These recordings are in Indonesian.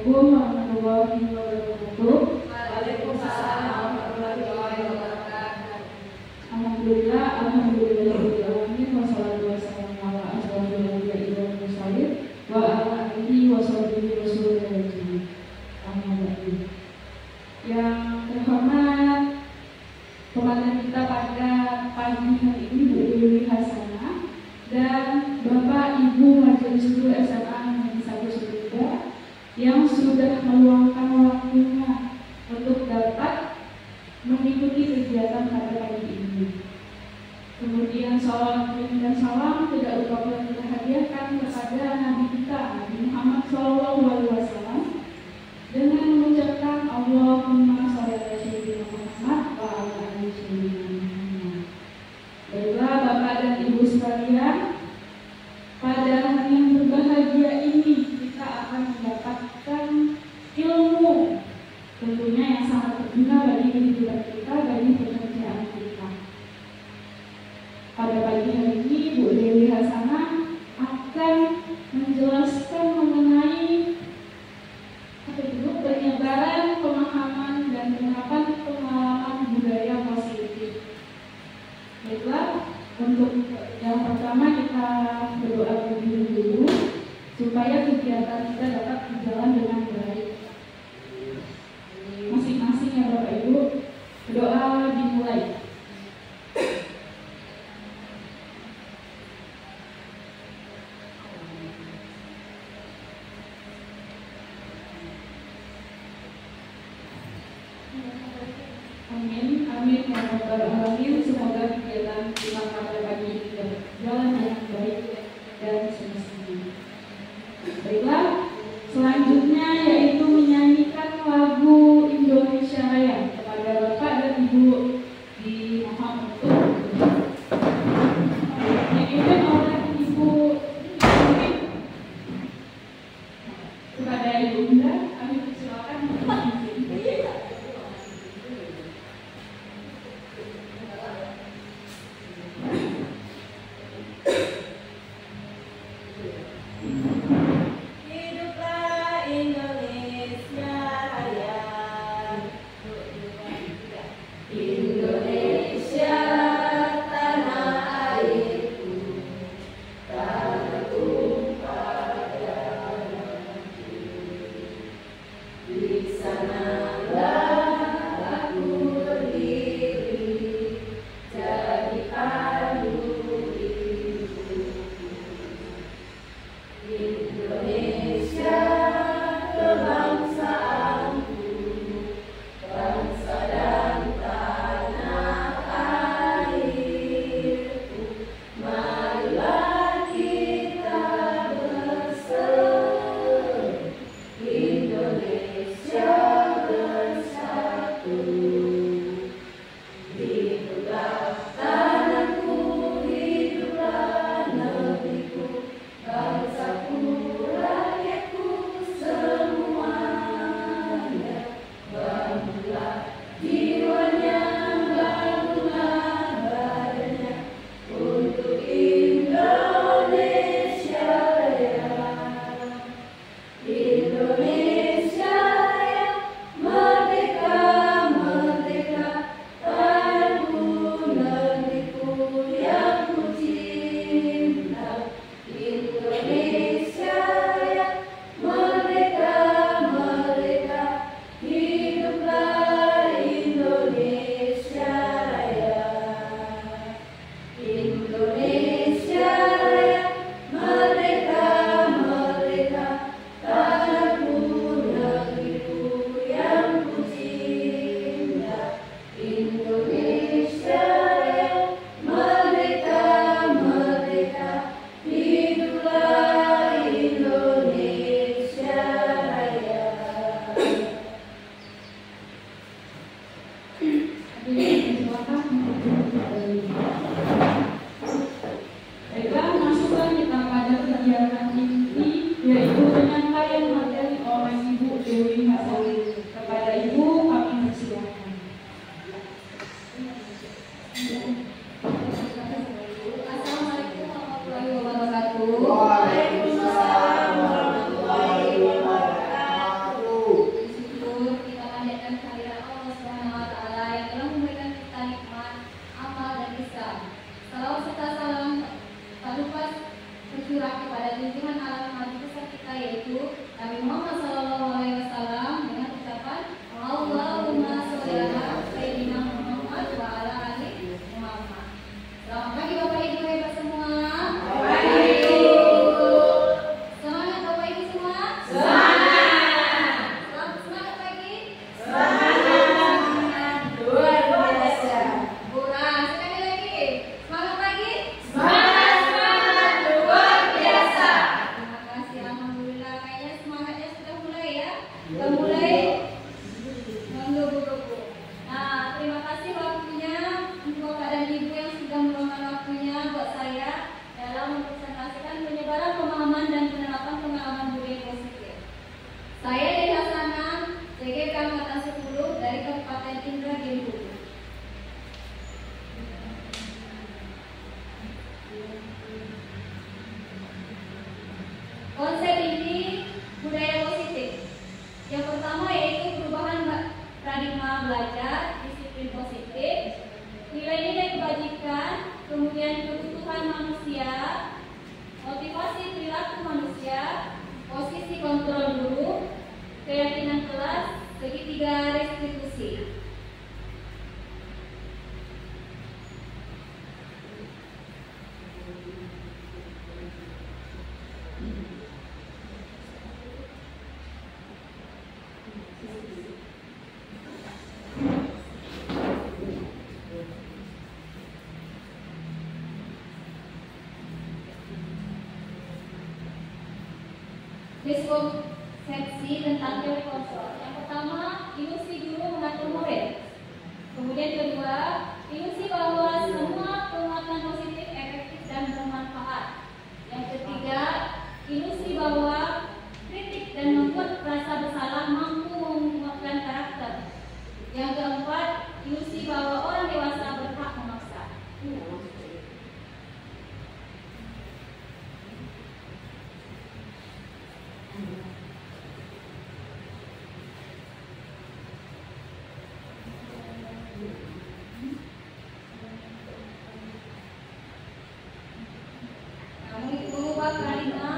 Assalamualaikum warahmatullahi wabarakatuh. Waalaikumsalam warahmatullahi wabarakatuh. Alhamdulillah, alhamdulillahirobbilalamin, wassalatu wassalamu ala asyrofil anbiya'i wal mursalin wa ala alihi wa sahbihi wasallam. Yang terhormat komandan kita pada pagi hari ini Bu Dewi Hasanah dan Bapak Ibu Majelis Guru SMA Negeri 1 Sumedang yang sudah meluangkan waktunya untuk dapat mengikuti kegiatan pada pagi ini. Kemudian salawat dan salam tidak lupa pula kita hadiahkan kepada Nabi kita Nabi Muhammad SAW dengan mengucapkan Allahumma sholli ala sayyidina Muhammad wa ala ali sayyidina Muhammad. Baiklah Bapak dan Ibu sekalian, pada hari yang berbahagia ini kita akan mendapatkan ilmu tentunya yang sangat berguna bagi kehidupan kita, bagi pekerjaan kita. Pada pagi hari ini Bu Dewi Hasanah akan menjelaskan mengenai penyebaran pemahaman dan penerapan pengalaman budaya positif. Baiklah, untuk yang pertama kita berdoa terlebih dulu supaya kegiatan kita dapat berjalan dengan baik. Masing-masing ya Bapak Ibu, berdoa dimulai. Amin, amin ya rabbal alamin. Semoga kegiatan kita pada pagi ini berjalan dengan baik dan semestinya. Baiklah, selanjutnya yaitu menyanyikan lagu Indonesia Raya. Kepada Bapak dan Ibu dimohon untuk dinyanyikan oleh Ibu. Kepada Ibu Bunda, kami persilakan untuk menyanyikan. Waalaikumsalam warahmatullahi wabarakatuh. miskonsepsi tentang teori kontrol. Yang pertama, ilusi guru mengatur murid. Kemudian kedua, ilusi bahwa semua penguatan positif, efektif, dan bermanfaat. Yang ketiga, ilusi bahwa kritik dan membuat rasa bersalah mampu menguatkan karakter. Yang keempat, ilusi bahwa orang dewasa berhak memaksa. Mengubah paradigma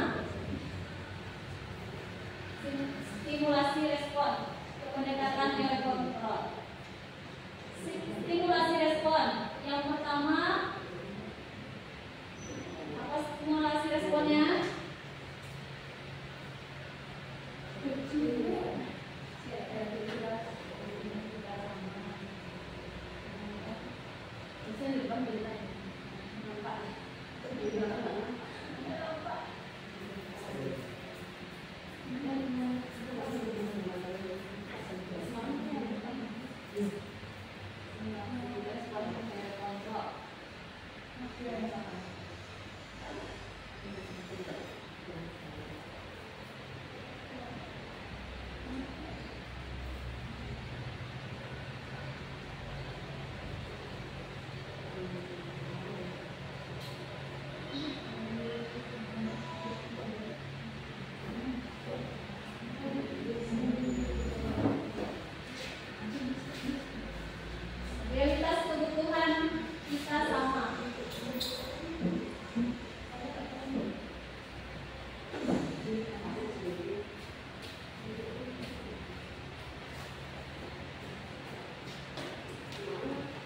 stimulasi respon ke pendekatan teori kontrol. Stimulasi respon yang pertama, apa stimulasi responnya? Realitas kebutuhan kita sama.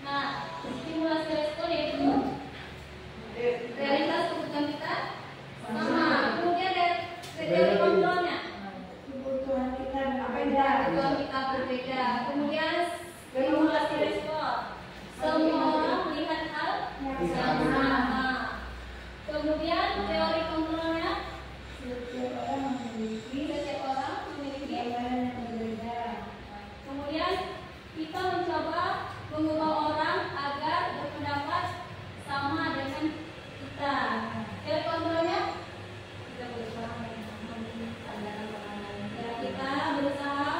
Nah, stimulasi respon yaitu realitas kebutuhan kita sama. Kemudian teori kontrolnya, Kebutuhan kita kebutuhan kita berbeda. Kemudian stimulasi respon, semua orang melihat hal yang sama. Kemudian teori kontrolnya, setiap orang memiliki gambaran yang berbeda. Kemudian kita mencoba mengubah orang agar berpendapat sama dengan kita. Teori kontrolnya, kita berusaha memahami pandangan orang lain. Kita berusaha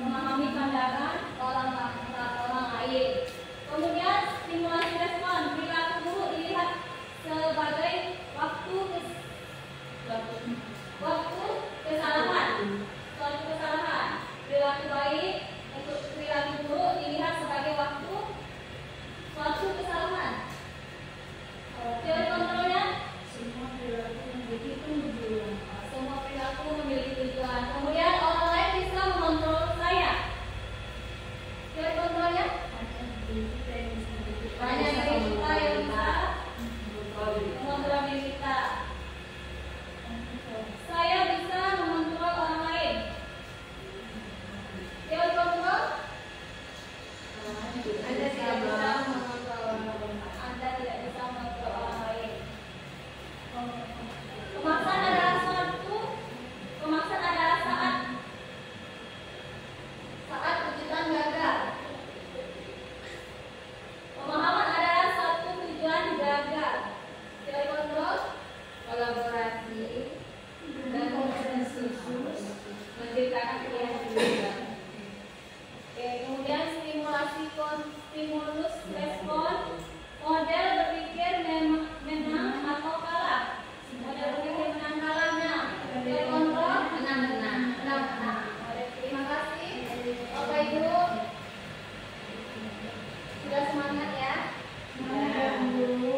memahami pandangan orang lain. Kemudian stimulasi respon, perilaku guru dilihat sebagai waktu kesalahan, suatu kesalahan. Perilaku baik untuk perilaku guru dilihat sebagai waktu suatu kesalahan. Teori kontrolnya, Semua perilaku memiliki tujuan. semua perilaku memiliki tujuan. Kemudian orang lain bisa mengontrol saya. Teori kontrolnya, hanya dari kita yang bisa mengontrol diri kita. Saya bisa mengontrol orang lain. Teori kontrol, Anda tidak bisa mengontrol orang lain. Anda tidak bisa mengontrol orang lain. Pemaksaan adalah saat kejutan gagal. Pemahaman adalah suatu tujuan gagal. Teori kontrol, kolaborasi dan konsensus menciptakan keyakinan. Oke, kemudian stimulus respon, model berpikir menang atau kalah. Model berpikir menang kalahnya. Teori kontrol, menang. Terima kasih Bapak Ibu. Sudah semangat ya? Semangat guru.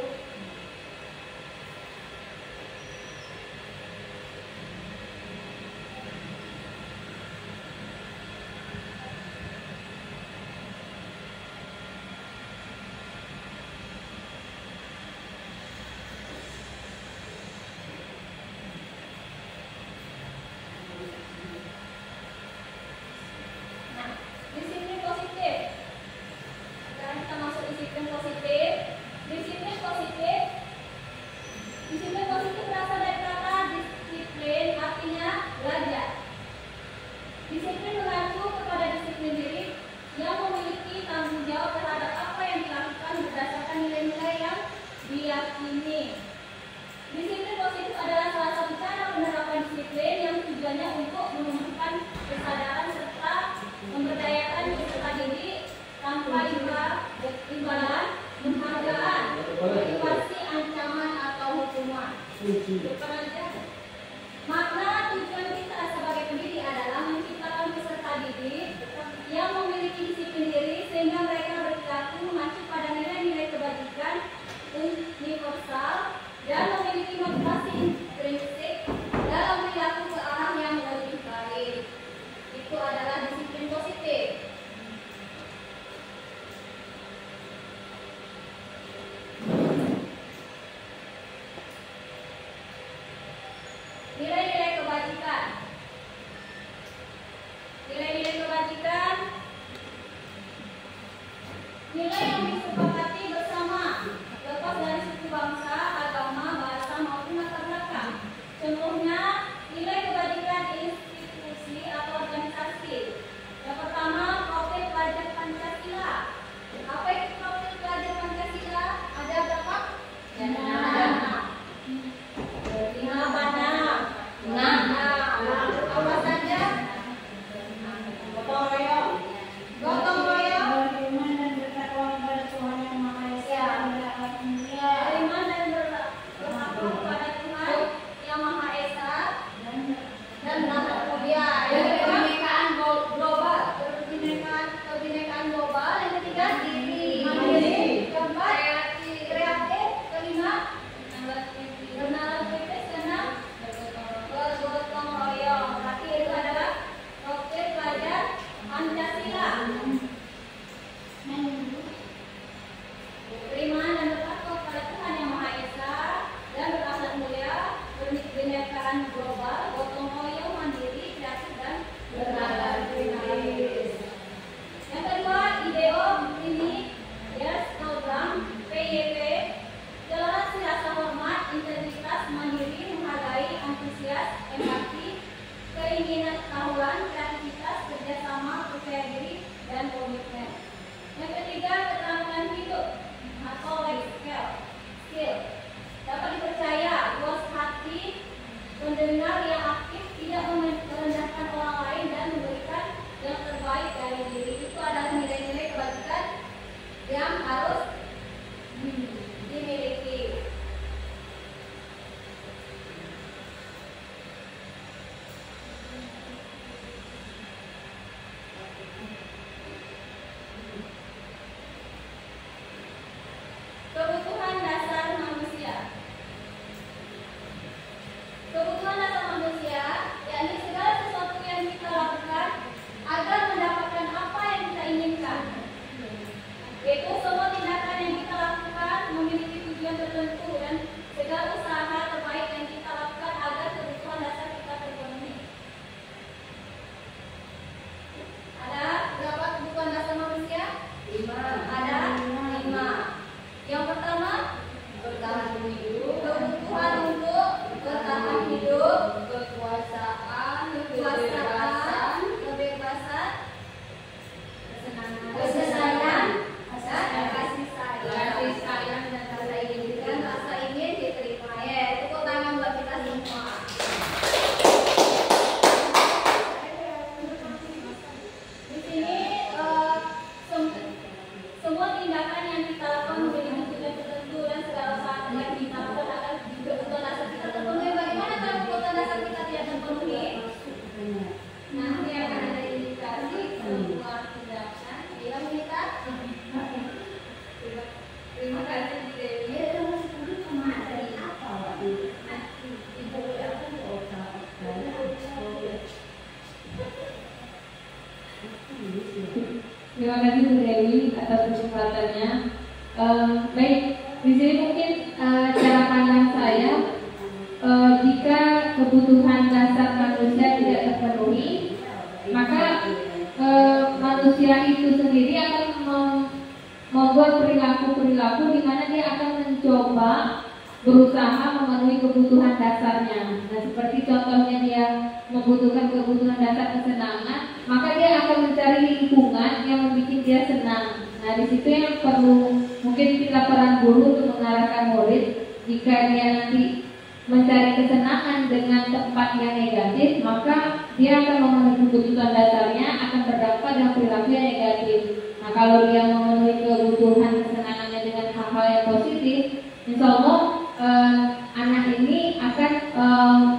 Nilai yang disepakati bersama, lepas dari suku bangsa, agama, bahasa maupun latar belakang. Contohnya, nilai kebajikan institusi atau organisasi. Yang pertama, Profil Pelajar Pancasila. Apa itu Profil Pelajar Pancasila? Ada berapa? Apa saja? Gotong royong. Gotong royong. Beriman dan bertakwa kepada Tuhan Yang Maha Esa, beragama mulia, Beriman dan bertakwa kepada Tuhan Yang Maha Esa dan beragama mulia. Yang kedua, kebinekaan global. Kebinekaan global. Yang ketiga, mandiri. Keempat, kreatif. Kelima, bernalar kritis. Keenam, bergotong royong. Berarti itu adalah Profil Pelajar Pancasila. Beriman dan bertakwa kepada Tuhan Yang Maha Esa dan berakhlak mulia, kebinekaan global, gotong royong, mandiri, kreatif dan bernalar kritis. Yang kedua, IDEO ini program PYP, toleransi, rasa hormat, integritas, mandiri, menghargai, antusias, empati, keinginan ketahuan, kreativitas, kerjasama, percaya diri, dan komitmen. Yang ketiga, keterampilan hidup atau life skill. Dapat dipercaya, luas hati, pendengar yang aktif, tidak merendahkan orang lain, dan memberikan yang terbaik dari diri. Itu adalah nilai-nilai kebajikan yang harus dimiliki. Kebutuhan dasar manusia. Kebutuhan dasar manusia, yakni segala sesuatu yang kita lakukan agar mendapatkan apa yang kita inginkan. Yaitu semua tindakan yang kita lakukan memiliki tujuan tertentu dan segala usaha terbaik yang kita lakukan agar kebutuhan dasar kita terpenuhi. Ada berapa kebutuhan dasar manusia? 5. Ada 5. Yang pertama, bertahan hidup. Kebutuhan untuk bertahan hidup, kebebasan, kesenangan, dan kasih sayang dan rasa ingin diterima. Ya, tepuk tangan buat kita semua. Di sini semua tindakan yang kita lakukan memiliki tujuan tertentu dan segala usaha yang kita lakukan agar kebutuhan dasar kita terpenuhi. Bagaimana kalau kebutuhan dasar kita tidak terpenuhi? Nanti akan ada indikasi sebuah tindakan yang kita. Terima kasih Dewi. dari apa waktu itu? Ibu aku Terima kasih Bu Dewi atas kesempatannya. Baik, di sini mungkin cara pandang saya, jika kebutuhan dasar manusia tidak terpenuhi, maka manusia itu sendiri akan membuat perilaku-perilaku di mana dia akan mencoba berusaha memenuhi kebutuhan dasarnya. Nah, seperti contohnya dia membutuhkan kebutuhan dasar kesenangan, maka dia akan mencari lingkungan yang membuat dia senang. Nah, di situ yang perlu mungkin kita peran guru untuk mengarahkan murid. Jika dia nanti mencari kesenangan dengan tempat yang negatif, maka dia akan memenuhi kebutuhan dasarnya, akan berdampak dengan perilaku yang negatif. Nah, kalau dia memenuhi kebutuhan kesenangannya dengan hal-hal yang positif, insya Allah anak ini akan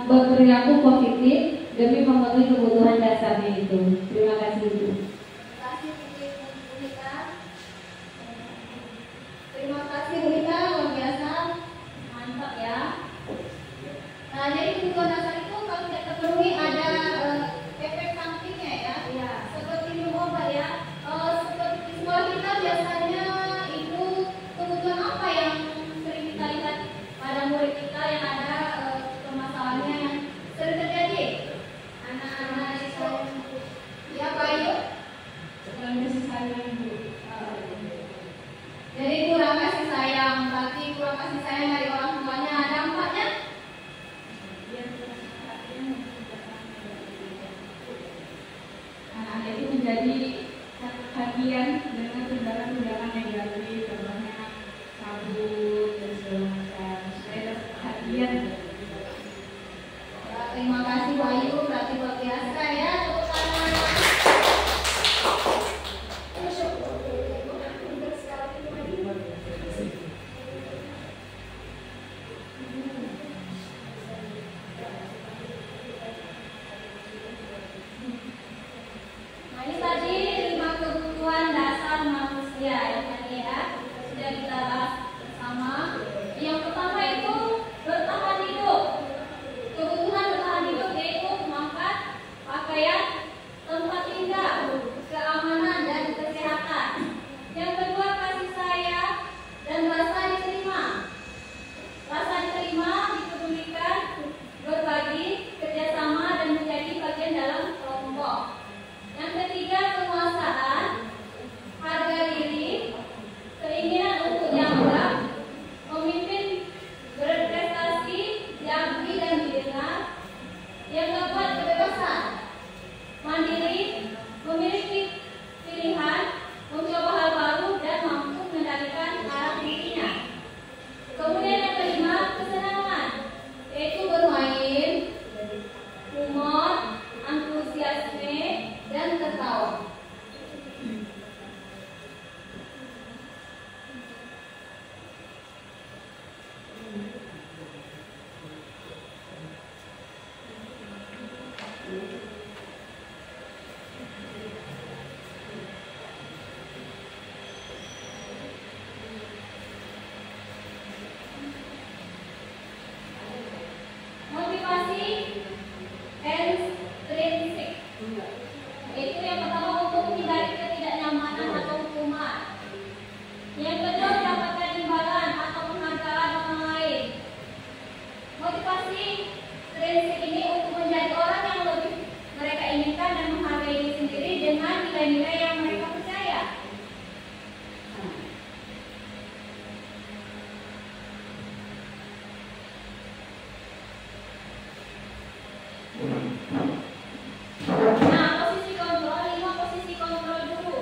berperilaku positif demi memenuhi kebutuhan dasarnya itu. Terima kasih Bu. Terima kasih Bu Rita. Terima kasih Bu Rita, luar biasa, mantap ya. Nah, jadi kebutuhan dasar itu kalau tidak terpenuhi ada efek sampingnya ya. Iya. Seperti minum obat ya. Seperti di sekolah kita biasanya itu kebutuhan apa yang sering kita lihat pada murid kita yang ada permasalahannya yang sering terjadi? Anak-anak itu ya Pak Ayu. Kasih sayang Bu. kurang kasih sayang dari orang tuanya, dampaknya anak itu menjadi bagian dengan tindakan-tindakan negatif, contohnya cabut dan segala macam, supaya dapat perhatian. Terima kasih Wahyu, berarti luar biasa ya, tepuk tangan. Nah ini tadi 5 kebutuhan dasar manusia yang tadi ya sudah kita bahas bersama. Yang pertama itu bertahan hidup. Kebutuhan bertahan hidup yaitu makan, pakaian, tempat tinggal, keamanan dan kesehatan. Yang kedua kasih sayang dan rasa diterima. Rasa diterima, dipedulikan, berbagi, kerjasama dan menjadi bagian dalam kelompok. Yang ketiga penguasaan, harga diri, keinginan untuk dianggap, memimpin, berprestasi, diakui dan didengar. Yang keempat kebebasan, mandiri, memiliki pilihan, mencoba hal baru dan mampu mengendalikan arah dirinya. Kemudian yang kelima kesenangan, yaitu bermain, humor, antusiasme dan tertawa. Motivasi intrinsik, itu yang pertama untuk menghindari ketidaknyamanan atau hukuman. Yang kedua mendapatkan imbalan atau penghargaan orang lain. Motivasi intrinsik ini untuk menjadi orang yang lebih mereka inginkan dan menghargai diri sendiri dengan nilai-nilai yang mereka percaya. Nah, posisi kontrol, 5 posisi kontrol dulu.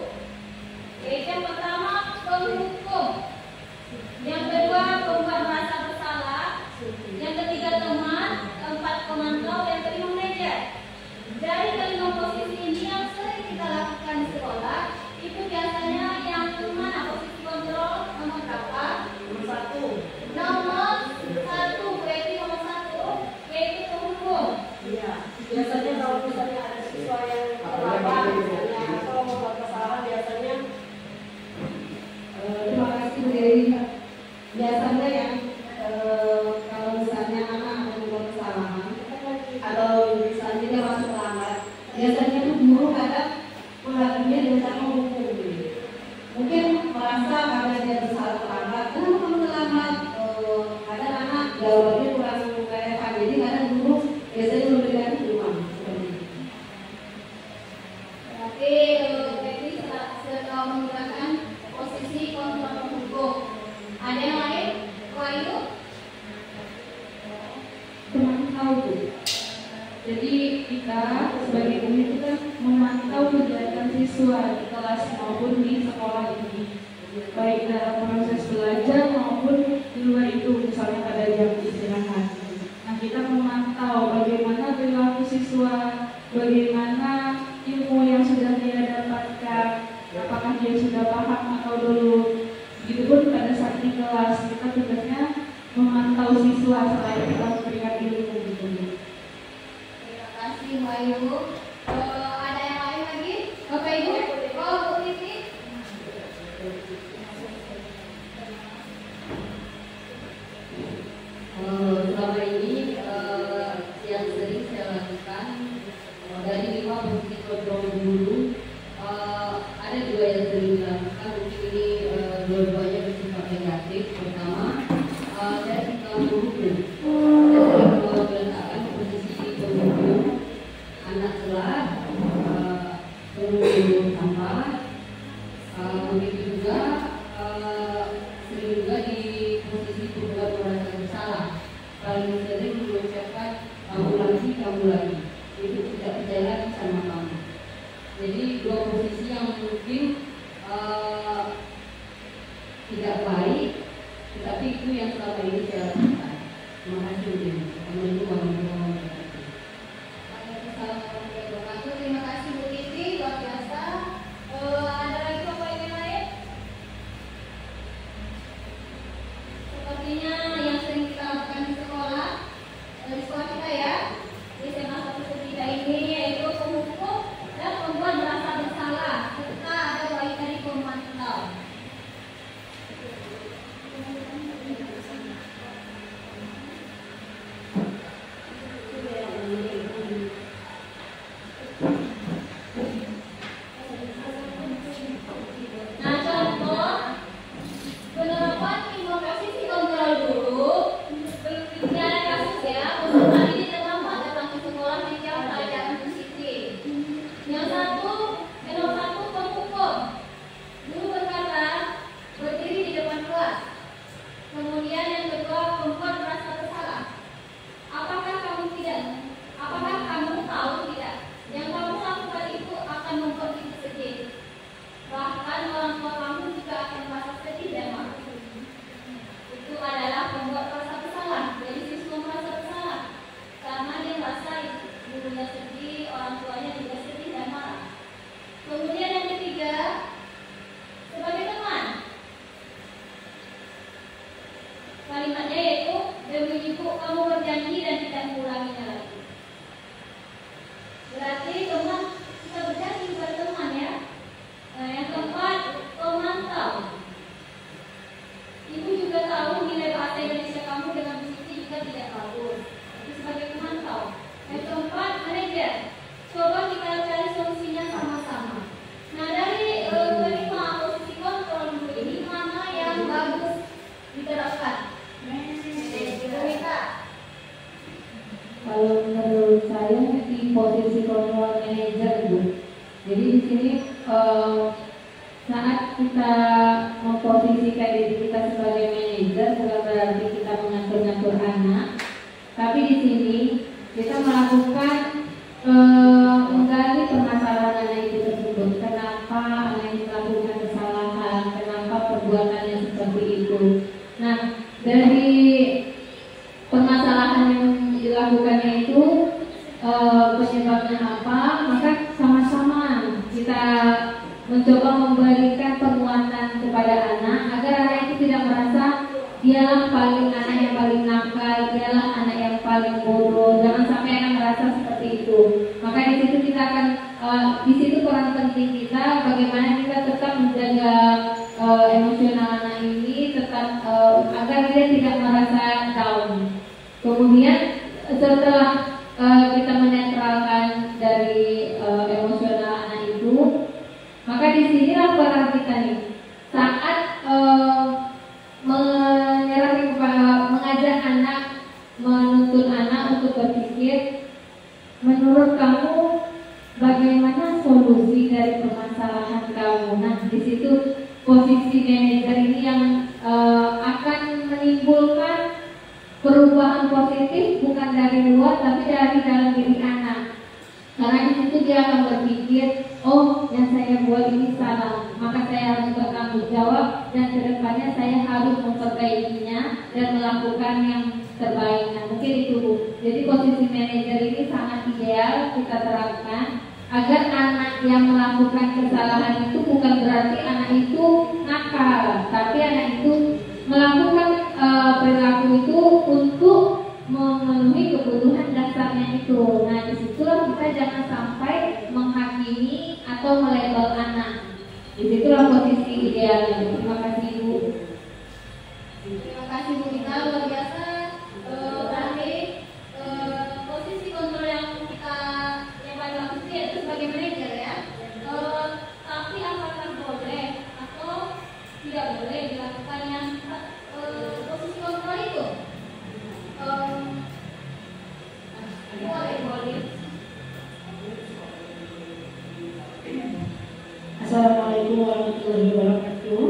Yaitu yang pertama penghukum, yang kedua pembuat merasa bersalah, yang ketiga teman, keempat pemantau, yang kelima manajer. Dari kelima posisi ini yang sering kita lakukan di sekolah, itu biasanya yang mana posisi kontrol nomor berapa? Nomor 1. Nomor 1, berarti nomor 1 yaitu penghukum. Iya, biasanya kalau misalnya ada siswa yang terlambat misalnya atau membuat kesalahan biasanya terima kasih Bu Dewi. Biasanya yang kalau misalnya anak membuat kesalahan atau misalnya dia masuk lambat, biasanya itu guru kadang menghadapinya dengan cara menghukum. Mungkin merasa karena dia bersalah terlambat, kenapa kamu terlambat? Kadang anak jawabannya kurang relevan, jadi kadang guru biasanya memberikan hukuman seperti itu. Berarti Betty sedang menggunakan posisi kontrol penghukum. Ada yang lain? Wahyu? Memantau. Jadi kita sebagai guru itu kan memantau kegiatan siswa di kelas maupun di sekolah ini, baik dalam proses belajar maupun di luar itu, misalnya pada jam istirahat. Nah, kita memantau bagaimana perilaku siswa, bagaimana ilmu yang sudah dia dapatkan, apakah dia sudah paham atau belum. Begitupun pada saat di kelas, kita tugasnya memantau siswa selain kita memberikan ilmu gitu. Terima kasih Wahyu. Ada yang lain lagi? Bapak Ibu? Oh, Bu Titi? Selama ini yang sering saya lakukan dari 5 posisi kontrol guru, ada 2 yang sering dilakukan. Mungkin ini dua-duanya bersifat negatif. Pertama, saya suka menghukum. Saya sering meletakkan posisi penghukum anak kelas, penghukum sampah. Begitu juga sering juga di posisi tidak baik, tetapi itu yang selama ini saya lakukan. Terima kasih. Assalamualaikum warahmatullahi wabarakatuh. Waalaikumsalam warahmatullahi wabarakatuh. Terima kasih Bu Titi, luar biasa. Ada lagi Bapak Ibu yang lain? Sepertinya yang sering kita lakukan di sekolah kita ya, di SMA 1 kita ini, yaitu penghukum dan membuat merasa bersalah serta ada baik dari pemantau. Nah, contoh penerapan posisi kontrol dulu. Belum ada kasus ya, peserta ini terlambat datang ke sekolah menjawab pelajaran positif. Yang satu penghukum. Guru berkata, berdiri di depan kelas. Kemudian yang kedua, membuat merasa bersalah. Apakah kamu tahu tidak? Yang kamu lakukan itu akan membuat ibu sedih. Bahkan orang tua kamu juga akan merasa sedih dan marah. Itu adalah membuat rasa bersalah. Jadi siswa merasa bersalah karena dia merasa gurunya sedih, orang tuanya juga sedih dan marah. Kemudian yang ketiga, sebagai teman. Kalimatnya yaitu, demi ibu kamu berjanji dan tidak mengulanginya lagi. Berarti teman, kita berjanji kepada teman ya. Nah, yang keempat, pemantau. Ibu juga tahu nilai bahasa Indonesia kamu dengan Bu Siti juga tidak bagus. Itu sebagai pemantau. Yang keempat, manajer. Coba kita cari solusinya sama-sama. Nah, dari kelima posisi kontrol dulu ini, mana yang bagus diterapkan? Kalau menurut saya di posisi kontrol manajer, Bu. Jadi di sini saat kita memposisikan diri kita sebagai manajer bukan berarti kita mengatur-ngatur anak, tapi di sini kita melakukan menggali permasalahan anak itu tersebut. Kenapa anak itu melakukan kesalahan? Kenapa perbuatannya seperti itu? Nah, dari permasalahan yang dilakukannya itu penyebabnya apa, maka sama-sama kita mencoba memberikan penguatan kepada anak agar anak itu tidak merasa dialah anak yang paling nakal, dialah anak yang paling bodoh. Jangan sampai anak merasa seperti itu. Maka di situ kita akan di situ peran penting kita bagaimana kita tetap menjaga emosional anak ini tetap agar dia tidak merasa down. Kemudian setelah kita menetralkan dari emosional anak itu, maka di sinilah peran kita nih saat mengajak anak, menuntun anak untuk berpikir, menurut kamu bagaimana solusi dari permasalahan kamu. Nah, di situ posisi manajer ini yang akan menimbulkan perubahan positif bukan dari luar tapi dari dalam diri anak. Karena di situ dia akan berpikir, oh yang saya buat ini salah, maka saya harus bertanggung jawab dan kedepannya saya harus memperbaikinya dan melakukan yang terbaik. Nah, mungkin itu Bu. Jadi posisi manajer ini sangat ideal kita terapkan agar anak yang melakukan kesalahan itu bukan berarti anak itu nakal, tapi anak itu melakukan perilaku itu untuk memenuhi kebutuhan dasarnya itu. Nah, disitulah kita jangan sampai menghakimi atau melabel anak. Disitulah posisi idealnya. Terima kasih Ibu. Terima kasih Bu Rita, luar biasa. Berarti posisi kontrol yang paling bagus itu sebagai manajer ya. Tapi apakah boleh atau tidak boleh dilakukan yang posisi kontrol itu? Boleh. Assalamualaikum warahmatullahi wabarakatuh.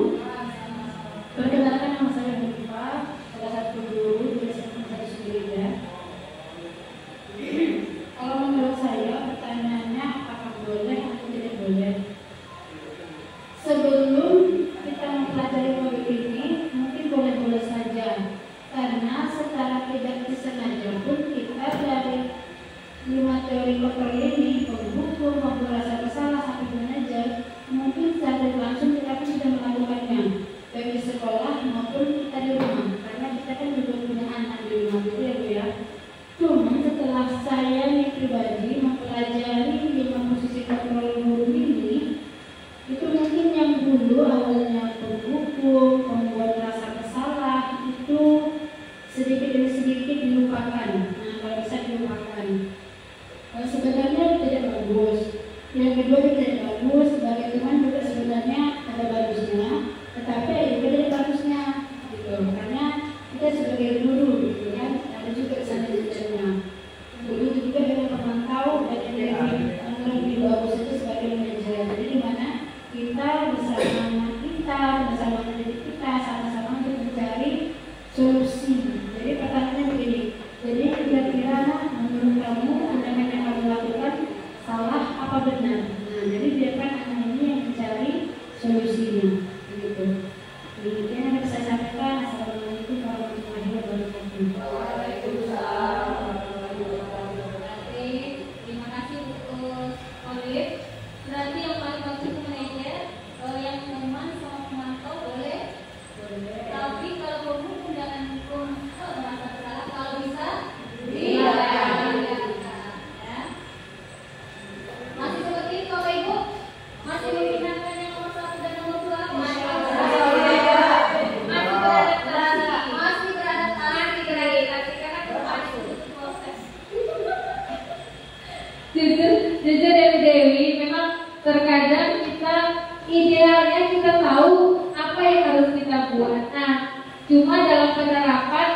Cuma dalam penerapan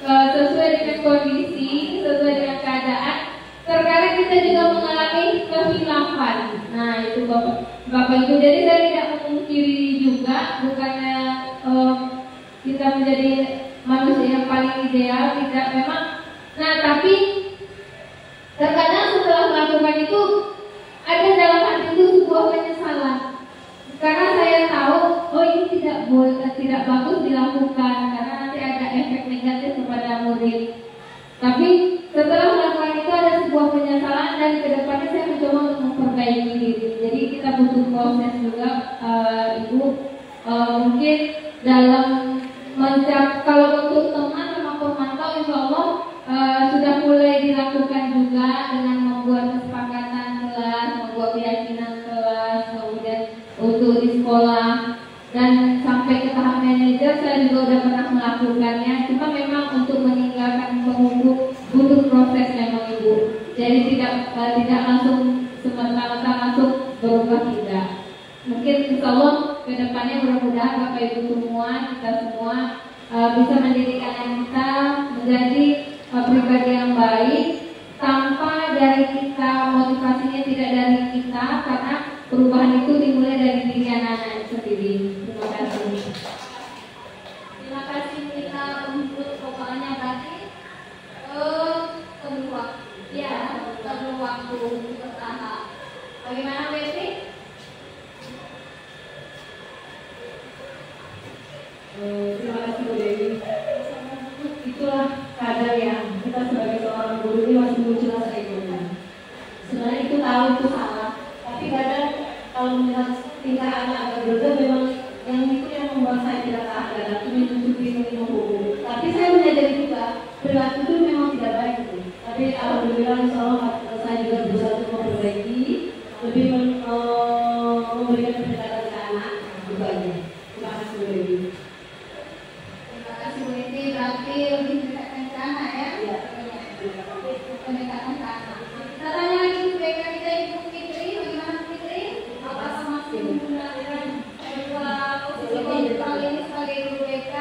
sesuai dengan kondisi, sesuai dengan keadaan, terkadang kita juga mengalami kehilafan. Nah itu Bapak Ibu, jadi saya tidak memungkiri juga bukannya kita menjadi manusia yang paling ideal, tidak memang. Nah tapi terkadang setelah melakukan itu ada dalam hati itu sebuah penyesalan, karena saya tahu oh ini tidak boleh, tidak bagus dilakukan karena nanti ada efek negatif kepada murid. Tapi setelah melakukan itu ada sebuah penyesalan dan kedepannya saya mencoba untuk memperbaiki diri. Jadi kita butuh proses juga, Ibu. Mungkin dalam kalau untuk teman sama pemantau, insya Allah sudah mulai dilakukan juga dengan membuat kesepakatan kelas, membuat keyakinan kelas, kemudian untuk di sekolah dan sampai ke tahap manajer saya juga sudah pernah melakukannya. Cuma memang untuk meninggalkan pengurus butuh proses memang Ibu. Jadi tidak langsung semerta-merta langsung berubah, tidak. Mungkin insya Allah kedepannya mudah-mudahan Bapak Ibu semua, kita semua bisa menjadikan kita menjadi pribadi yang baik tanpa dari kita, motivasinya tidak dari kita, karena perubahan itu dimulai dari diri anak-anak sendiri. Terima kasih. Terima kasih kita untuk pokoknya tadi perlu waktu. Ya, perlu waktu bertahap. Bagaimana Betty? Terima kasih Bu Dewi. Itulah kadang yang kita sebagai seorang guru ini masih muncul rasa egonya. Sebenarnya itu tahu itu salah, tapi kadang kalau melihat tingkah anak agak berbeda, memang yang itu yang membuat saya tidak tahan dan itu menutupi menghukum. Tapi saya menyadari juga perilaku itu memang tidak baik itu. Tapi alhamdulillah insya Allah saya juga berusaha untuk memperbaiki, lebih memberikan pendekatan ke anak juga. Terima kasih Bu Dewi. Terima kasih Bu Betty. Berarti lebih pendekatan ke anak ya? Iya. Pendekatan ke anak. Kita tanya lagi Bu BK kita Ibu Fitri. Bagaimana Bu Fitri? Apakah masih menggunakan dua posisi kontrol ini sebagai Bu BK?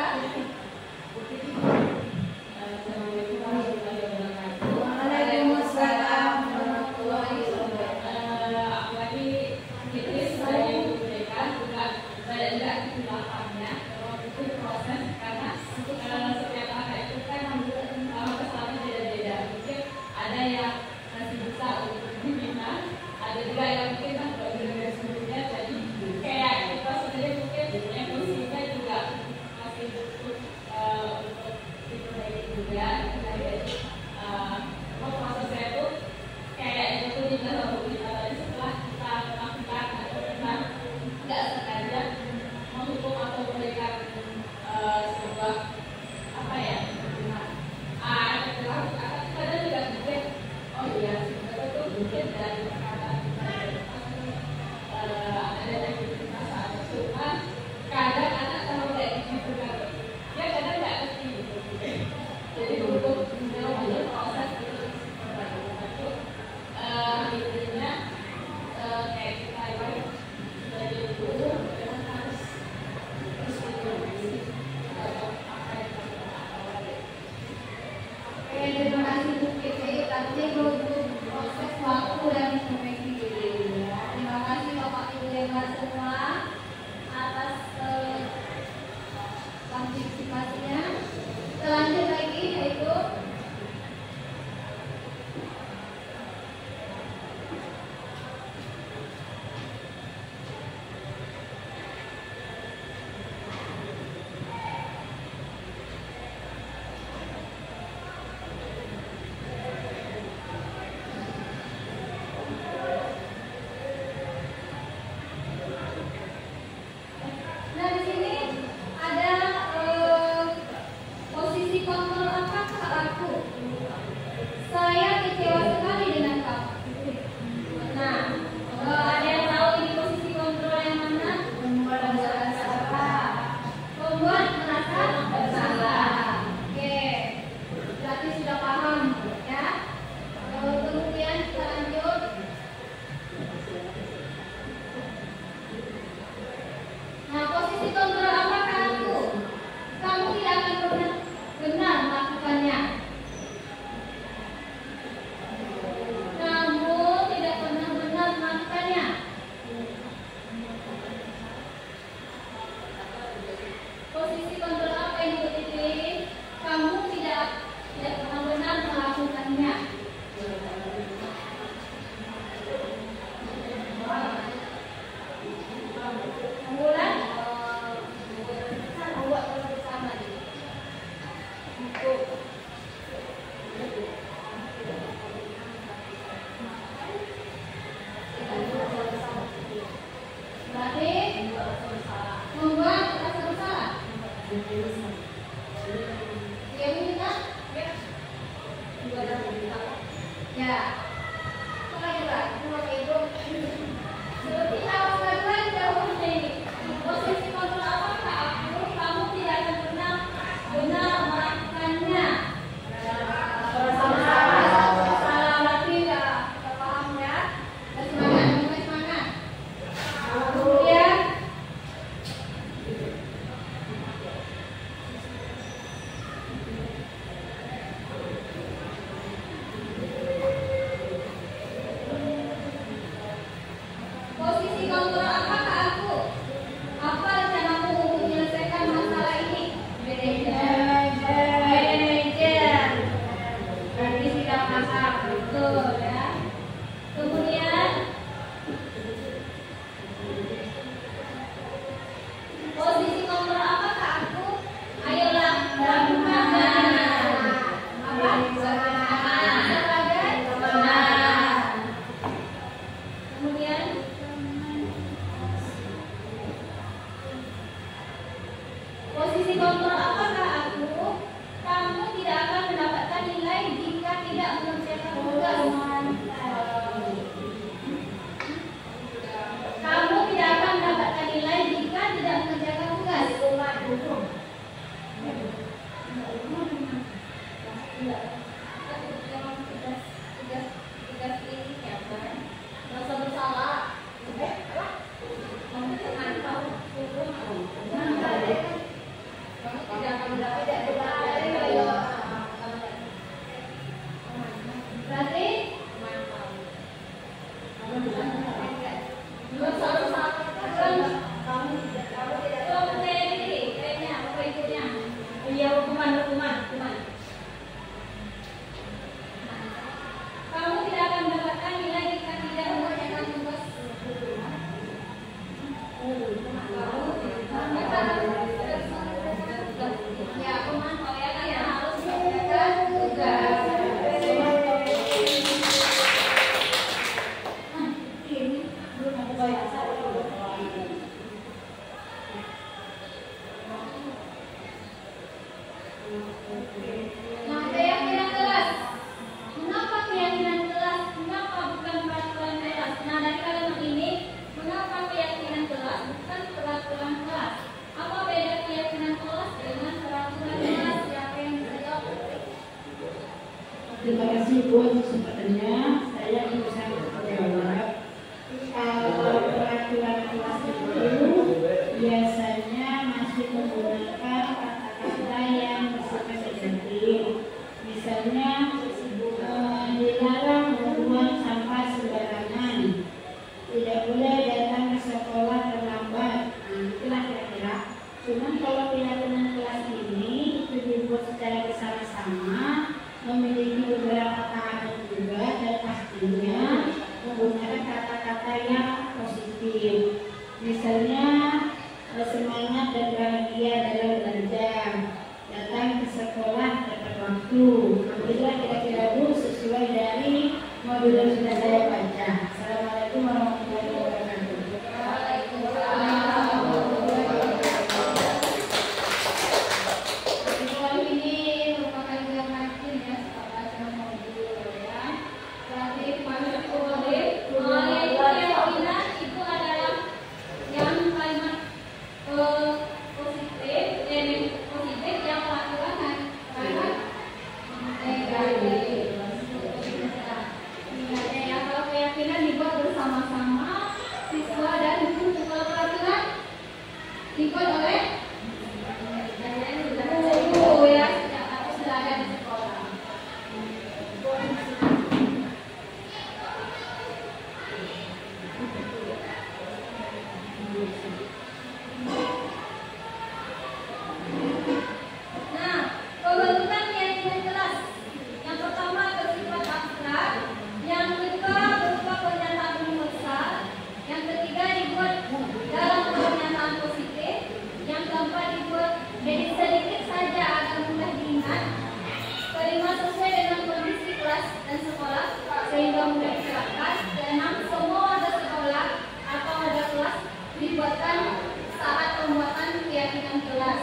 Waalaikumsalam warahmatullahi wabarakatuh. Apalagi Fitri sebagai guru BK juga banyak kesilapannya untuk proses, karena setiap anak itu kan kesannya beda-beda. Mungkin ada yang masih bisa untuk Dia minta? Ya. Lagi Pak, Ibu. Seperti awal kalian jauh ini. Posisi kontrol apakah aku? Kamu tidak akan pernah benar melakukannya. Salah lagi ya, paham ya? Semangat. Kemudian posisi kontrol apakah aku? Apa rencanamu untuk menyelesaikan masalah ini? Manajer. Berarti tidak masak, betul ya. Kemudian posisi kontrol apakah aku? Ayolah, lakukan. Apa? Sebagai teman. Kemudian posisi kontrol apakah aku? Kamu tidak akan mendapatkan nilai jika tidak mengerjakan tugas. Kamu tidak akan mendapatkan nilai jika tidak mengerjakan tugas. Tugas ini siapa? Rasa bersalah. Kamu mantau. Kamu tidak akan mendapatkan berarti kamu tidak akan mendapatkan nilai jika tidak mengerjakan tugas. Ya, aku mantau ya, kalian harus mengerjakan tugas. Nah, keyakinan kelas. Mengapa keyakinan kelas? Mengapa bukan peraturan kelas? Nah, dari kalimat ini, mengapa keyakinan kelas bukan peraturan kelas? Apa beda keyakinan kelas dengan peraturan kelas? Siapa yang bisa jawab? Terima kasih Bu atas kesempatannya. Saya bisa menjawab. Kalau peraturan kelas itu biasanya masih menggunakan kata-kata yang bersifat negatif. Misalnya dilarang membuang sampah sembarangan, tidak boleh datang ke sekolah terlambat. Nah, itulah kira-kira. Cuman kalau keyakinan kelas ini itu dibuat secara bersama-sama, memiliki beberapa tahapan juga dan pastinya menggunakan kata-kata yang positif. Misalnya semangat dan bahagia dalam belajar, datang ke sekolah tepat waktu. Alhamdulillah kira-kira Bu sesuai dari modul yang sudah saya baca. Assalamualaikum warahmatullahi wabarakatuh. Kalau ini merupakan yang rajin ya, baca modul ya. Berarti masuk boleh. Keyakinan itu adalah yang kalimat positif, yang peraturan kalimat negatif. Ingatnya ya, kalau keyakinan dibuat bersama-sama siswa dan guru. Kalau peraturan dibuat oleh guru ya, sudah ada di sekolah. Nah, pembentukan keyakinan kelas. Yang pertama bersifat abstrak, yang kedua berupa pernyataan universal, yang ketiga dibuat dalam pernyataan positif, yang keempat dibuat jadi sedikit saja agar mudah diingat, kelima sesuai dengan kondisi kelas dan sekolah sehingga mudah diterapkan, keenam semua warga sekolah atau warga kelas dibuatkan saat pembuatan keyakinan kelas.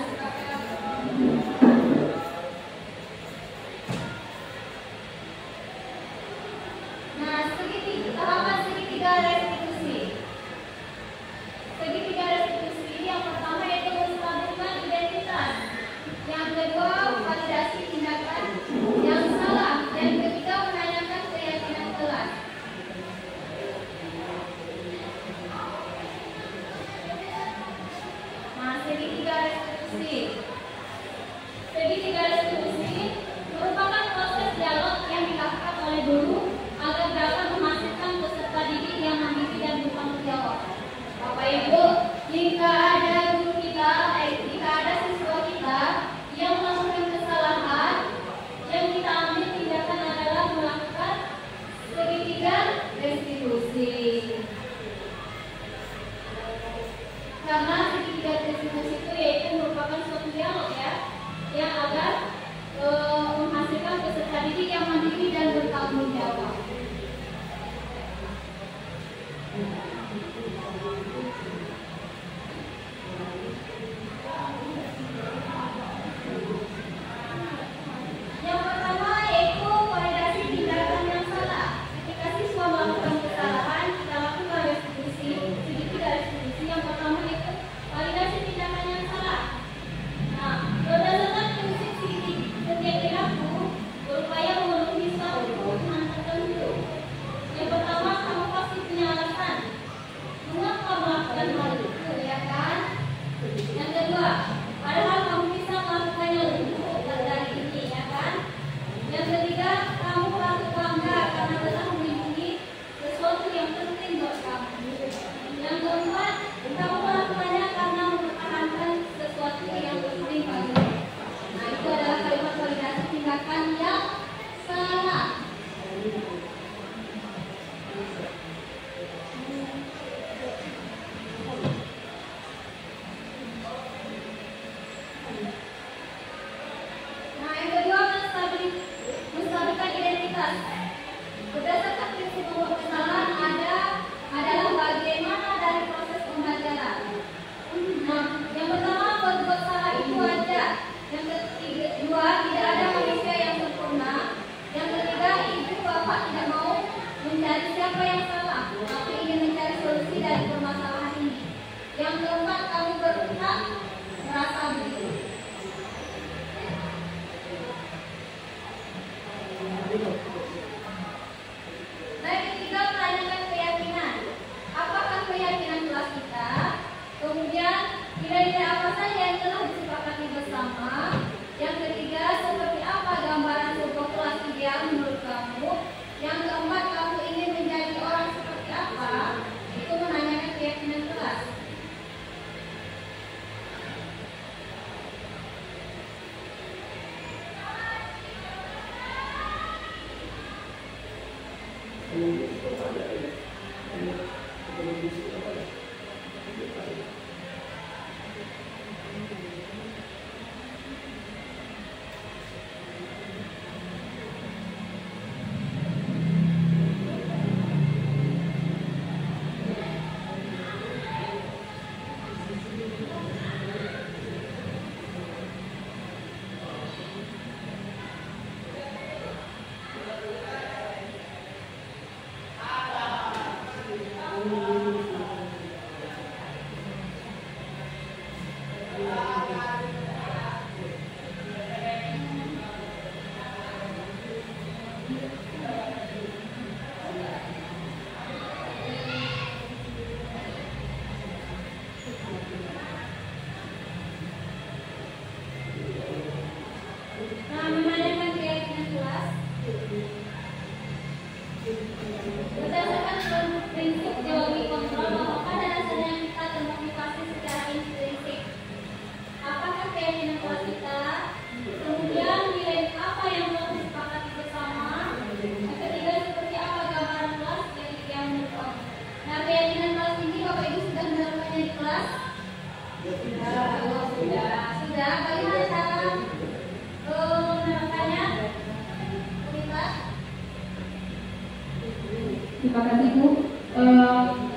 Terima kasih Bu.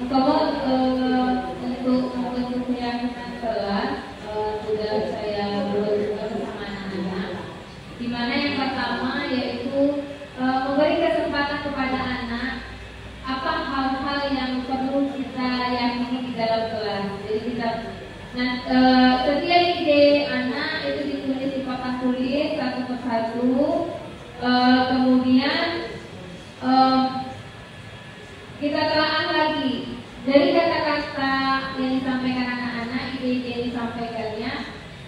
Kalau untuk membentuk keyakinan kelas sudah saya buat juga bersama anak-anak. Di mana yang pertama yaitu memberi kesempatan kepada anak apa hal-hal yang perlu kita yakini di dalam kelas. Jadi kita setiap ide anak itu ditulis di papan tulis satu persatu. Kemudian kita telaah lagi dari kata-kata yang disampaikan anak-anak, ide-ide yang disampaikannya,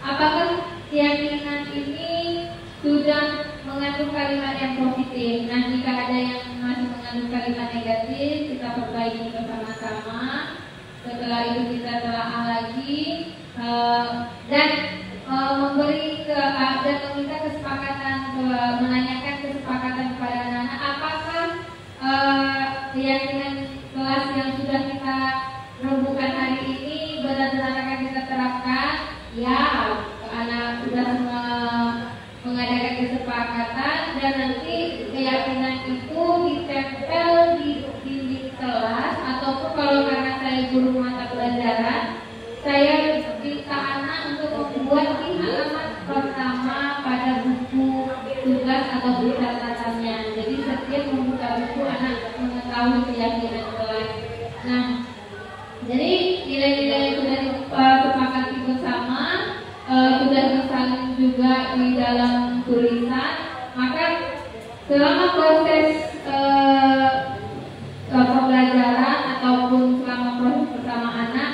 apakah keyakinan ini sudah mengandung kalimat yang positif. Nah, jika ada yang masih mengandung kalimat negatif, kita perbaiki bersama-sama. Setelah itu kita telaah lagi dan memberi dan meminta kesepakatan, menanyakan kesepakatan kepada anak-anak apakah keyakinan kelas yang sudah kita rembukan hari ini benar-benar akan kita terapkan. Ya, anak sudah mengadakan kesepakatan dan nanti keyakinan itu ditempel di dinding kelas, ataupun kalau karena saya guru mata pelajaran, saya minta anak untuk membuat di halaman pertama pada buku tugas atau buku catatannya. Jadi setiap membuka buku anak mengetahui keyakinan kelas. Nah, jadi nilai-nilai yang sudah disepakati bersama sudah disalin juga di dalam tulisan. Maka selama proses pembelajaran ataupun selama proses bersama anak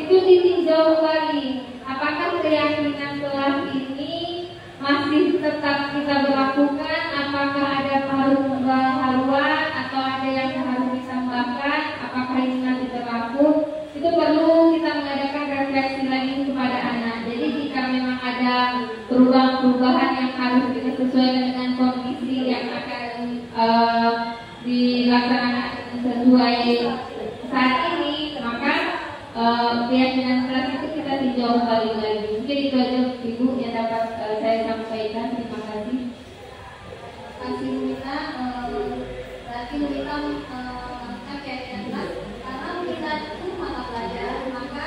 itu ditinjau lagi apakah keyakinan kelas ini masih tetap kita berlakukan, apakah ada haruan atau ada yang harus ditambahkan, apakah ini masih berlaku. Itu perlu kita mengadakan refleksi lagi kepada anak. Jadi jika memang ada perubahan-perubahan yang harus kita sesuaikan dengan kondisi yang akan dilaksanakan sesuai saat ini, maka keyakinan kelas itu kita tinjau kembali lagi. Mungkin itu aja Ibu yang dapat saya sampaikan. Terima kasih. Kasih Lumita, berarti Lumita melakukan keyakinan kelas karena Lumita itu mata pelajaran, maka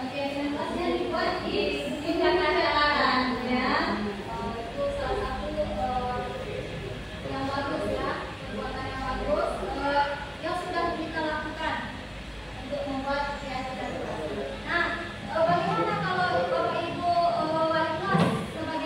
keyakinan kelasnya dibuat di pelajaran, ya. Itu salah satu yang bagus ya, perbuatan yang bagus yang sudah kita lakukan untuk membuat keyakinan kelas. Nah, bagaimana kalau Bapak Ibu wali kelas sebagai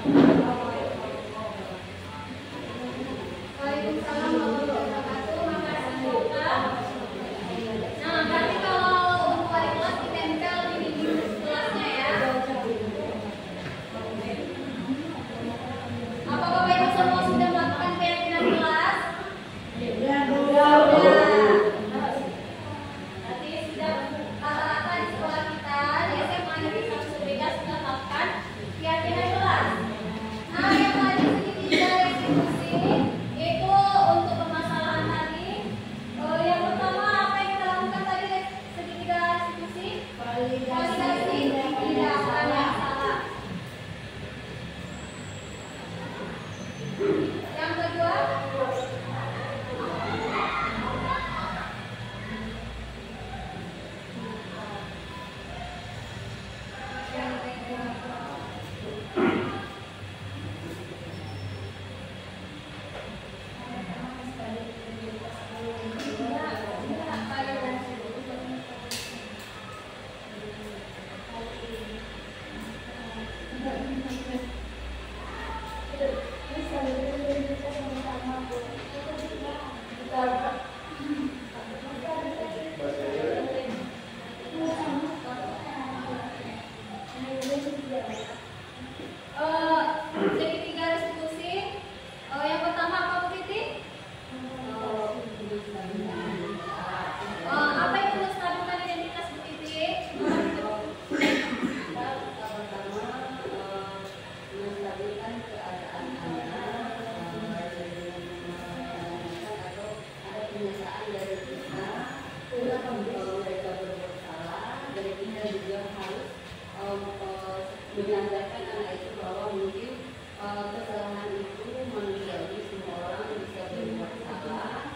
Waalaikumsalam warahmatullahi wabarakatuh. Makasih Bapak. Nah, berarti kalau untuk wali kelas ditempel di kelasnya ya. Apa Bapak Ibu semua sudah melakukan keyakinan kelas? Sudah. Berarti sudah rata-rata di sekolah kita di SMA Negeri 1 Sumedang sudah melakukan keyakinan kelas. Nah, yang tadi segitiga restitusi itu untuk permasalahan tadi. Yang pertama apa yang kita lakukan tadi segitiga restitusi? Validasi tindakan yang salah. Yang kedua, segitiga restitusi. Yang pertama apa Bu Titi? Apa itu menstabilkan identitas Bu Titi? Menstabilkan keadaan anak, atau ada penyiasaan dari kita, kalau mereka berbuat salah, dari kita juga harus menyadarkan anak itu bahwa mungkin kesalahan itu manusiawi, semua orang bisa berbuat salah,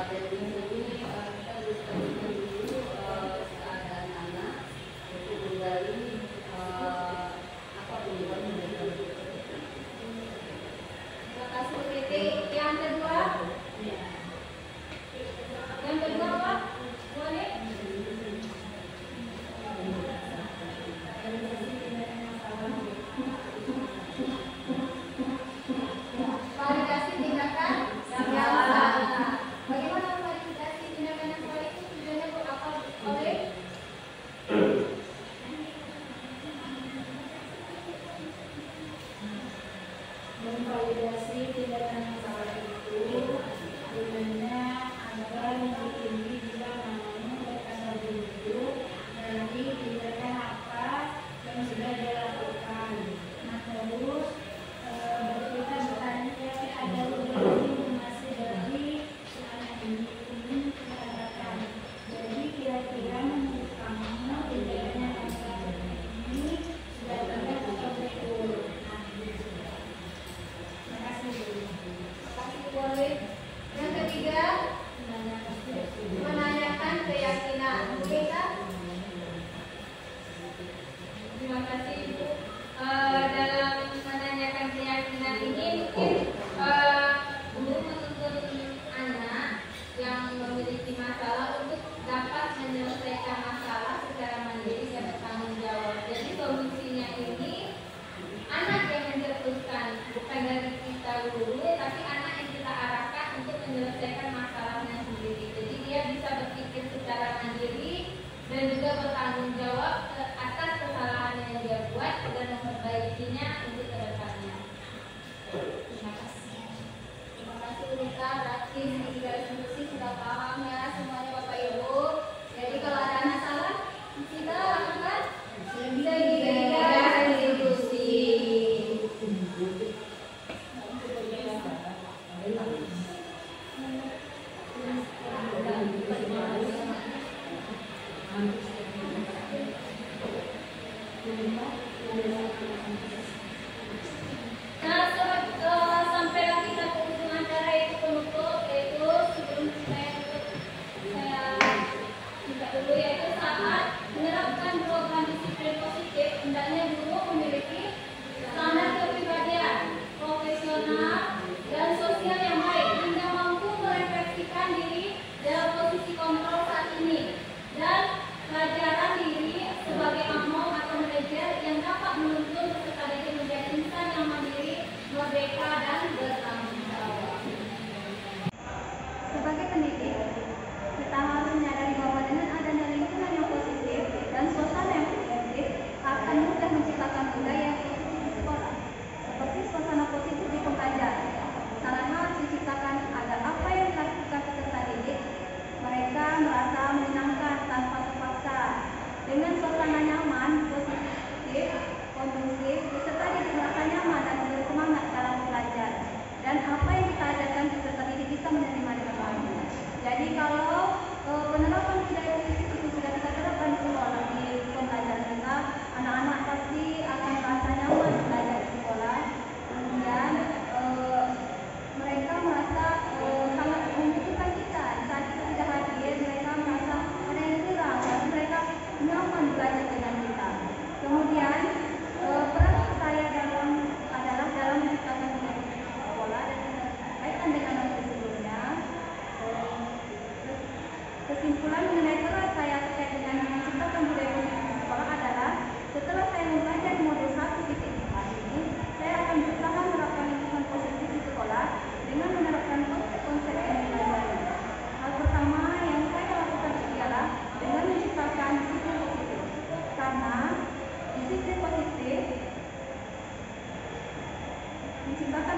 dan di sini kita menstabilkan dulu keadaan anak untuk menggali apa penyebab mereka berbuat seperti itu. Terima kasih Bu Titi. Yang kedua? Yang kedua apa? Boleh? Validasi tindakan yang salah. Bagaimana validasi tindakan yang salah itu tujuannya buat apa? Boleh? Memvalidasi tindakan yang salah itu gunanya agar mengetahui bila mana mereka begitu dari tindakan apa yang sudah dilakukan. Nah terus kita bertanya ada beberapa informasi dari anak ini dikatakan. Jadi kira-kira menurut kamu tindakan yang salah ini sudah benar atau betul? Boleh. Yang ketiga, menanyakan keyakinan. Kita terima kasih Ibu. Dalam menanyakan keyakinan ini mungkin guru menuntun anak yang memiliki masalah untuk dapat menyelesaikan masalah secara mandiri dan bertanggung jawab. Jadi solusinya ini anak yang mencetuskan, bukan dari kita guru, tapi anak yang kita arahkan untuk menyelesaikan masalahnya sendiri. Jadi dia bisa berpikir secara mandiri dan juga bertanggung jawab atas kesalahan yang dia buat dan memperbaikinya untuk kedepannya. Terima kasih. Terima kasih Rita, berarti segitiga restitusi sudah paham ya semuanya Bapak Ibu. Jadi kalau ada anak salah, kita lakukan segitiga restitusi.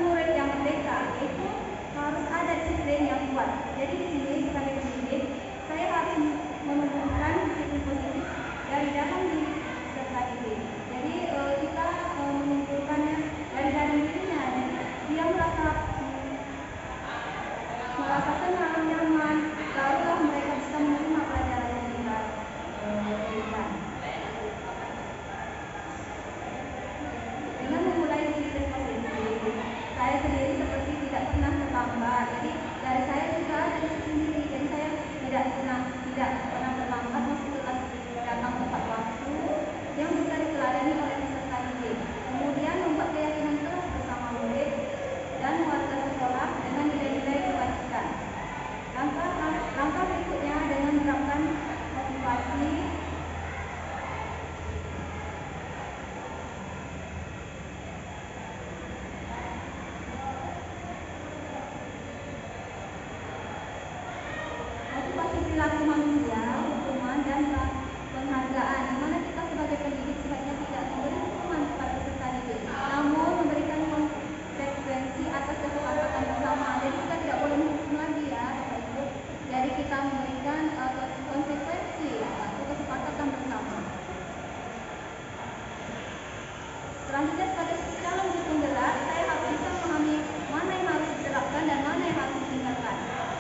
murid yang merdeka, yaitu harus ada disiplin yang kuat. Jadi di sini sebagai pendidik, saya harus menumbuhkan disiplin positif dari dalam diri peserta didik. Jadi kita menumbuhkannya dari dalam dirinya. Jadi dia merasa tenang, nyaman, barulah mereka bisa menerima pelajaran yang kita berikan. Dengan memulai disiplin positif, saya sendiri seperti tidak pernah terlambat. Jadi dari saya juga ada disiplin diri. Jadi saya tidak pernah terlambat masuk ke kelas, datang tepat waktu yang bisa diteladani oleh peserta didik. Kemudian membuat keyakinan kelas bersama murid dan warga sekolah dengan nilai-nilai kebajikan. Langkah berikutnya dengan menerapkan motivasi perilaku manusia, hukuman dan penghargaan, di mana kita sebagai pendidik sebaiknya tidak memberi hukuman kepada peserta didik, namun memberikan konsekuensi atas kesepakatan bersama. Jadi kita tidak boleh menghukum lagi ya, Bapak Ibu. Jadi kita memberikan konsekuensi atau kesepakatan bersama. Selanjutnya sebagai calon guru penggerak, saya harus bisa memahami mana yang harus diterapkan dan mana yang harus ditinggalkan.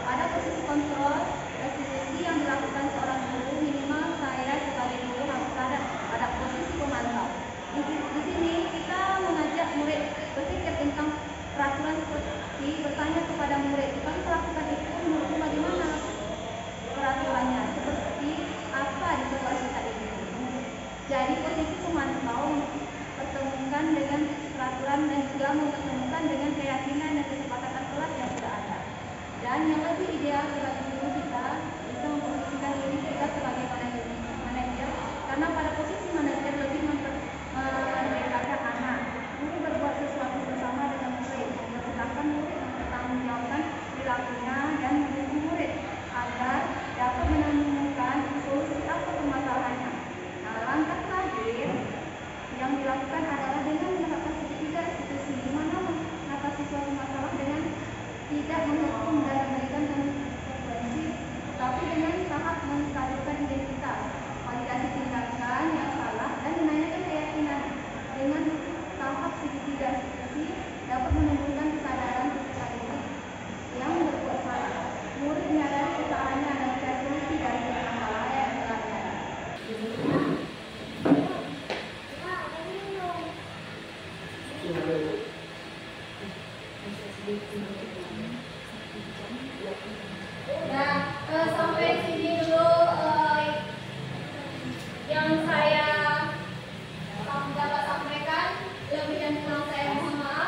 Ada posisi kontrol restitusi yang dilakukan seorang guru, minimal saya sebagai guru harus ada pada posisi pemantau. Di sini kita mengajak murid berpikir tentang peraturan seperti bertanya kepada murid, kalau melakukan itu menurutmu bagaimana peraturannya, seperti apa di sekolah kita ini. Jadi posisi pemantau mempertemukan dengan peraturan dan juga mempertemukan dengan keyakinan dan kesepakatan kelas yang sudah ada. Dan yang lebih ideal sebagai guru kita bisa memposisikan diri kita sebagai manajer, karena pada posisi manajer lebih memerdekakan anak. Guru berbuat sesuatu bersama dengan murid, mempersilahkan murid mempertanggungjawabkan perilakunya dan mendukung murid agar dapat menemukan solusi apa permasalahannya. Nah, langkah terakhir yang dilakukan adalah dengan menerapkan tiga restitusi, di mana mengatasi suatu masalah dengan tidak menghukum dan memberikan konsekuensi, tapi dengan tahap menstabilkan identitas, validasi tindakan yang salah dan menanyakan keyakinan. Dengan tahap segitiga restitusi dapat menumbuhkan kesadaran peserta didik yang berbuat salah. Murid menyadari kesalahannya dan mencari solusi dari masalah yang telah terjadi. Nah, sampai sini dulu yang saya dapat sampaikan. Lebih dan kurang saya mohon maaf.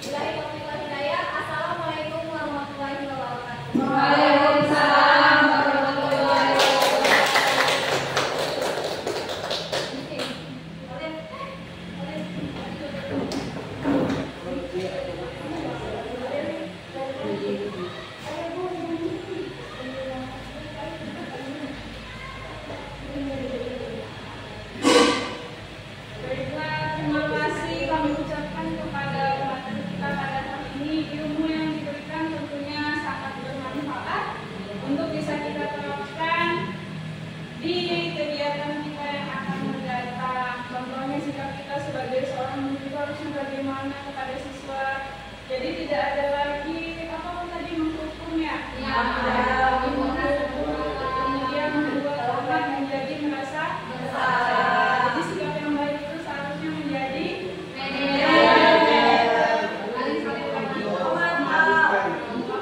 Billahi taufiq wal hidayah. Assalamualaikum warahmatullahi wabarakatuh. Waalaikumsalam warahmatullahi wabarakatuh. Bagaimana kepada siswa, jadi tidak ada lagi apa tadi menghukum ya, kemudian membuat orang menjadi merasa bersalah. Jadi sikap yang baik itu seharusnya menjadi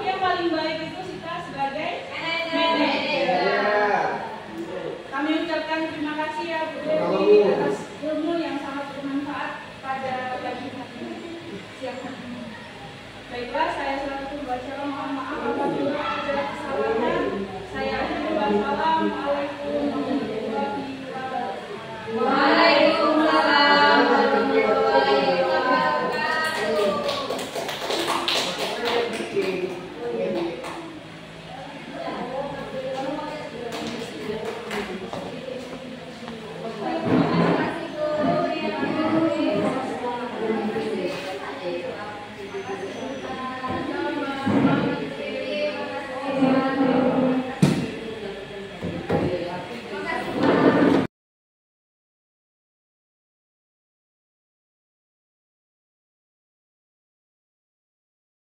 yang paling baik itu kita sebagai manajer. Kami ucapkan terima kasih ya Bu Dewi atas ilmu yang sangat bermanfaat pada pagi hari ini. Baiklah, saya selalu membaca mohon maaf apabila ada kesalahan. Saya akhiri wassalamualaikum warahmatullahi wabarakatuh. Waalaikumsalam warahmatullahi wabarakatuh. Terima kasih. Selamat